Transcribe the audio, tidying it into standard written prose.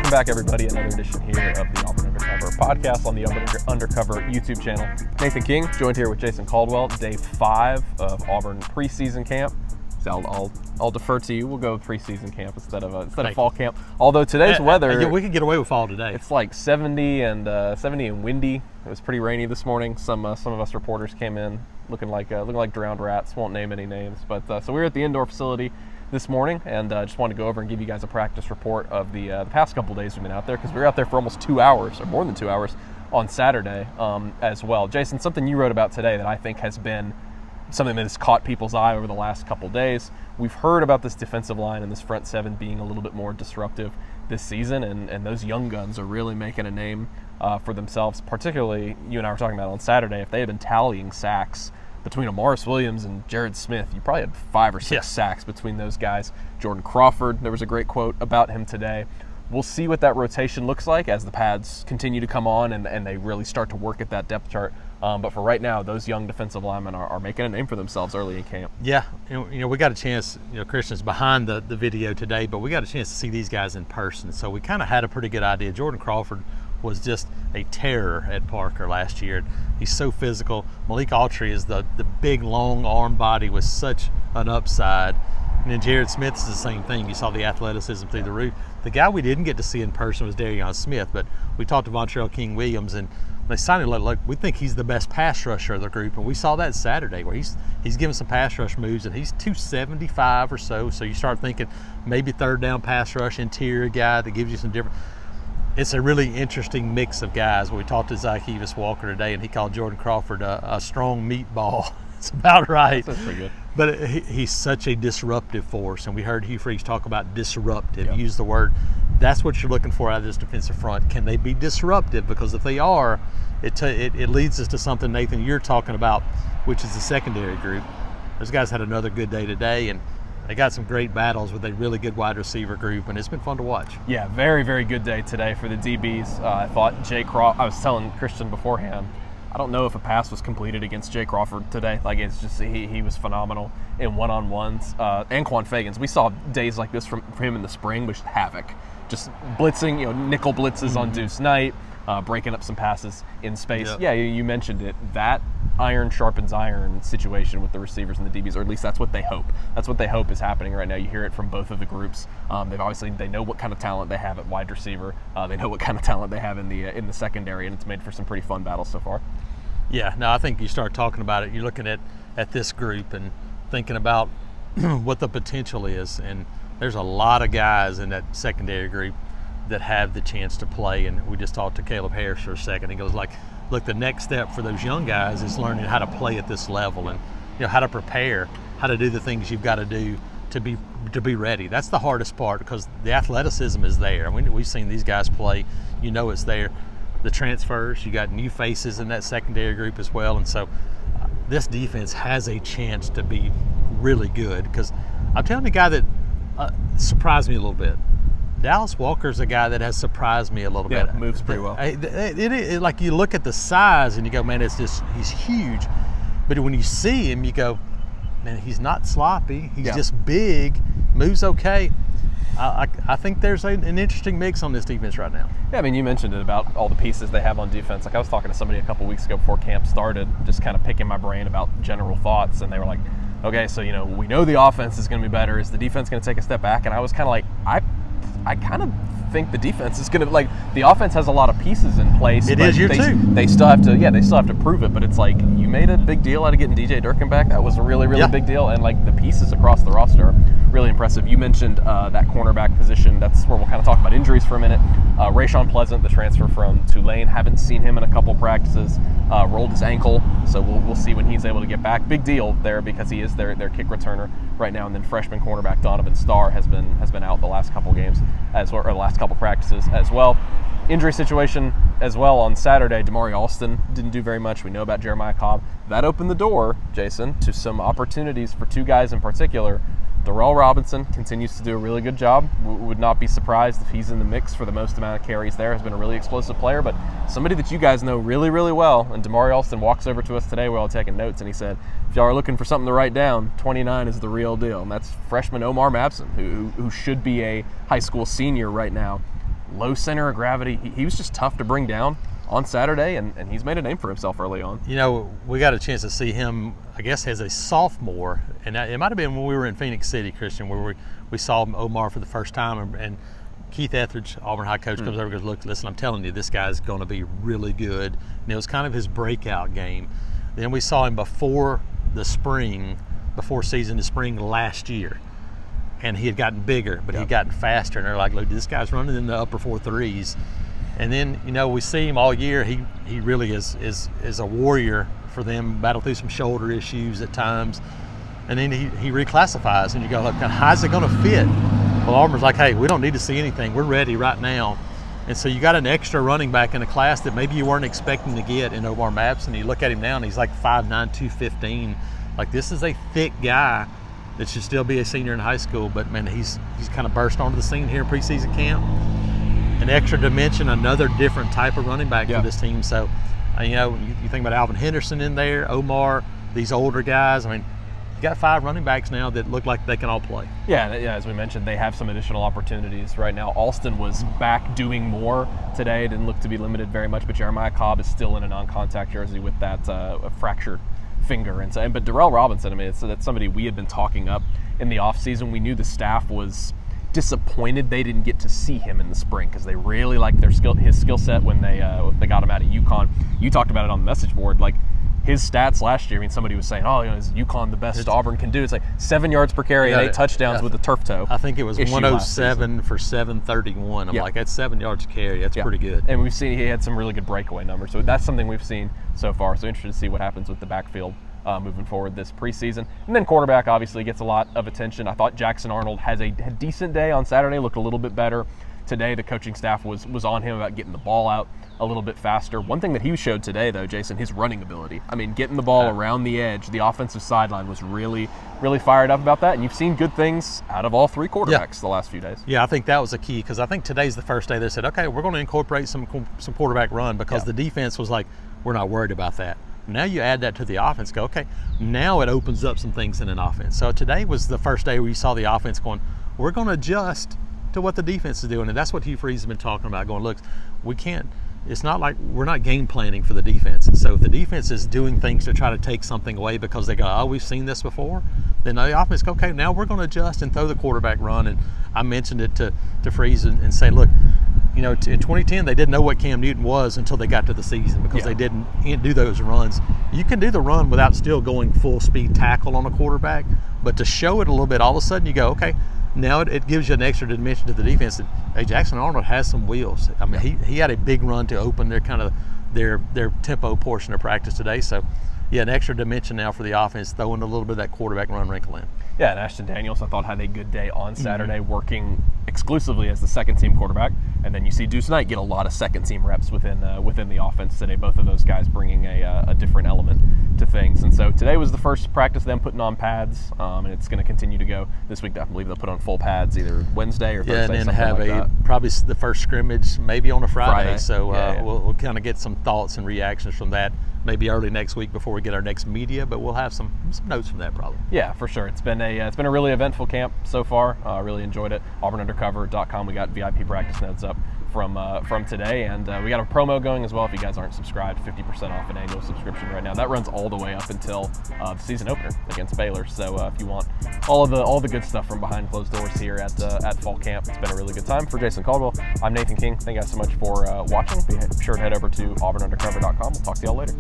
Welcome back, everybody. Another edition here of the Auburn Undercover podcast on the Auburn Undercover YouTube channel. Nathan King, joined here with Jason Caldwell. Day 5 of Auburn preseason camp. So I'll defer to you. We'll go with preseason camp instead of fall camp. Although today's weather, we could get away with fall today. It's like 70 and windy. It was pretty rainy this morning. Some of us reporters came in looking like drowned rats. Won't name any names, but so we were at the indoor facility this morning, and just wanted to go over and give you guys a practice report of the past couple days we've been out there, because we were out there for almost 2 hours, or more than 2 hours, on Saturday as well. Jason, something you wrote about today that I think has been something that has caught people's eye over the last couple days. We've heard about this defensive line and this front seven being a little bit more disruptive this season, and those young guns are really making a name for themselves. Particularly, you and I were talking about on Saturday, if they had been tallying sacks between Amaris Williams and Jared Smith, you probably had 5 or 6 sacks between those guys. Jordan Crawford, there was a great quote about him today. We'll see what that rotation looks like as the pads continue to come on and they really start to work at that depth chart. But for right now, those young defensive linemen are making a name for themselves early in camp. Yeah, we got a chance, Christian's behind the video today, but we got a chance to see these guys in person. So we kind of had a pretty good idea. Jordan Crawford was just a terror at Parker last year. He's so physical. Malik Autry is the big, long arm body with such an upside. And then Jared Smith is the same thing. You saw the athleticism through the roof. The guy we didn't get to see in person was Darion Smith, but we talked to Vontrell King-Williams, and they sounded like we think he's the best pass rusher of the group, and we saw that Saturday where he's giving some pass rush moves, and he's 275 or so. So you start thinking maybe third down pass rush interior guy that gives you some different. It's a really interesting mix of guys. We talked to Zykevis Walker today, and he called Jordan Crawford a strong meatball. It's about right. That's pretty good. But he's such a disruptive force, and we heard Hugh Freeze talk about disruptive. Yep. Use the word. That's what you're looking for out of this defensive front. Can they be disruptive? Because if they are, it leads us to something, Nathan, you're talking about, which is the secondary group. Those guys had another good day today, and they got some great battles with a really good wide receiver group, and it's been fun to watch. Yeah, very, very good day today for the DBs. I thought Jay Crawford, I was telling Christian beforehand, I don't know if a pass was completed against Jay Crawford today. Like, it's just, he was phenomenal in one-on-ones. Anquan Fagans, we saw days like this from him in the spring, which havoc. Just blitzing, nickel blitzes on Deuce Knight, breaking up some passes in space. Yep. Yeah, you mentioned it. That iron sharpens iron situation with the receivers and the DBs, or at least that's what they hope. That's what they hope is happening right now. You hear it from both of the groups. They know what kind of talent they have at wide receiver. They know what kind of talent they have in the secondary, and it's made for some pretty fun battles so far. Yeah, no, I think you start talking about it, you're looking at this group and thinking about what the potential is, and there's a lot of guys in that secondary group that have the chance to play. And we just talked to Caleb Harris for a second. He goes like, look, the next step for those young guys is learning how to play at this level, and how to prepare, how to do the things you've got to do to be ready. That's the hardest part, because the athleticism is there. I mean, we've seen these guys play. It's there. The transfers, you got new faces in that secondary group as well, and so this defense has a chance to be really good. Because I'm telling you, a guy that surprised me a little bit. Dallas Walker's a guy that has surprised me a little bit. Yeah, moves pretty well. Like, you look at the size and you go, man, he's huge. But when you see him, you go, man, he's not sloppy. He's just big, moves okay. I think there's an interesting mix on this defense right now. Yeah, I mean, you mentioned it about all the pieces they have on defense. Like, I was talking to somebody a couple weeks ago before camp started, just kind of picking my brain about general thoughts, and they were like, okay, so, we know the offense is going to be better. Is the defense going to take a step back? And I was kind of like, I kind of think the defense is going to, the offense has a lot of pieces in place. They still have to prove it, but it's like, you made a big deal out of getting DJ Durkin back. That was a really, really big deal, and the pieces across the roster are really impressive. You mentioned that cornerback position. That's where we'll kind of talk about injuries for a minute. Rayshon Pleasant, the transfer from Tulane, haven't seen him in a couple practices. Rolled his ankle, so we'll see when he's able to get back. Big deal there, because he is their kick returner right now. And then freshman cornerback Donovan Starr has been out the last couple games or the last couple practices as well. Injury situation as well on Saturday. Damari Alston didn't do very much. We know about Jeremiah Cobb. That opened the door, Jason, to some opportunities for 2 guys in particular. Darrell Robinson continues to do a really good job. Would not be surprised if he's in the mix for the most amount of carries there. Has been a really explosive player, but somebody that you guys know really, really well. And Damari Alston walks over to us today while taking notes, and he said, if y'all are looking for something to write down, 29 is the real deal. And that's freshman Omar Mabson, who should be a high school senior right now. low center of gravity. He was just tough to bring down on Saturday, and he's made a name for himself early on. You know, we got a chance to see him, I guess, as a sophomore, and it might have been when we were in Phoenix City, Christian, where we saw Omar for the first time, and Keith Etheridge, Auburn high coach, comes over and goes, look, listen, I'm telling you, this guy's going to be really good. And it was kind of his breakout game. Then we saw him before season to spring last year, and he had gotten bigger, but he had gotten faster, and they're like, look, this guy's running in the upper 4.3s. And then, you know, we see him all year. He really is a warrior for them, battle through some shoulder issues at times. And then he reclassifies, and you go, look, how's it going to fit? Well, Auburn's like, hey, we don't need to see anything. We're ready right now. And so you got an extra running back in a class that maybe you weren't expecting to get in Omar Mapson. You look at him now, and he's like 5'9", 215. Like, this is a thick guy that should still be a senior in high school, but, man, he's kind of burst onto the scene here in preseason camp. An extra dimension, another different type of running back for this team. So, you know, you think about Alvin Henderson in there, Omar, these older guys. I mean, you got 5 running backs now that look like they can all play. Yeah, as we mentioned, they have some additional opportunities right now. Alston was back doing more today. Didn't look to be limited very much, but Jeremiah Cobb is still in a non-contact jersey with that fractured finger. But Darrell Robinson, I mean, that's somebody we had been talking up in the offseason. We knew the staff was disappointed they didn't get to see him in the spring because they really liked his skill set when they got him out of UConn. You talked about it on the message board, like his stats last year. I mean, somebody was saying, "Oh, you know, is UConn the best Auburn can do?" It's like 7 yards per carry and 8 touchdowns with the turf toe. I think it was 107 for 731. I'm like, that's 7 yards to carry. That's pretty good. And we've seen he had some really good breakaway numbers. So that's something we've seen so far. So interested to see what happens with the backfield moving forward this preseason. And then quarterback obviously gets a lot of attention. I thought Jackson Arnold had a decent day on Saturday, looked a little bit better. Today the coaching staff was on him about getting the ball out a little bit faster. One thing that he showed today, though, Jason, his running ability. I mean, getting the ball around the edge, the offensive sideline was really, really fired up about that. And you've seen good things out of all 3 quarterbacks the last few days. Yeah, I think that was a key because I think today's the first day they said, okay, we're going to incorporate some quarterback run because the defense was like, we're not worried about that. Now you add that to the offense, go, okay, now it opens up some things in an offense. So today was the first day where you saw the offense going, we're going to adjust to what the defense is doing. And that's what Hugh Freeze has been talking about, going, look, we can't, it's not like we're not game planning for the defense. And so if the defense is doing things to try to take something away because they go, oh, we've seen this before, then the offense go, okay, now we're going to adjust and throw the quarterback run. And I mentioned it to Freeze and say, look, you know, in 2010, they didn't know what Cam Newton was until they got to the season because they didn't do those runs. You can do the run without still going full speed tackle on a quarterback, but to show it a little bit, all of a sudden you go, okay, now it gives you an extra dimension to the defense. That, hey, Jackson Arnold has some wheels. I mean, he had a big run to open their tempo portion of practice today. So, yeah, an extra dimension now for the offense, throwing a little bit of that quarterback run wrinkle in. Yeah, and Ashton Daniels, I thought, had a good day on Saturday, working exclusively as the second-team quarterback. And then you see Deuce Knight get a lot of second-team reps within the offense today. Both of those guys bringing a different element to things. And so today was the first practice them putting on pads, and it's going to continue to go this week. I believe they'll put on full pads either Wednesday or Thursday. Yeah, and then have probably the first scrimmage maybe on a Friday. So we'll kind of get some thoughts and reactions from that maybe early next week before we get our next media, but we'll have some notes from that probably. Yeah, for sure. It's been a really eventful camp so far. Really enjoyed it. AuburnUndercover.com. We got VIP practice notes up from today, and we got a promo going as well. If you guys aren't subscribed, 50% off an annual subscription right now. That runs all the way up until the season opener against Baylor. So if you want all the good stuff from behind closed doors here at fall camp, it's been a really good time. For Jason Caldwell, I'm Nathan King. Thank you guys so much for watching. Be sure to head over to AuburnUndercover.com. We'll talk to y'all later.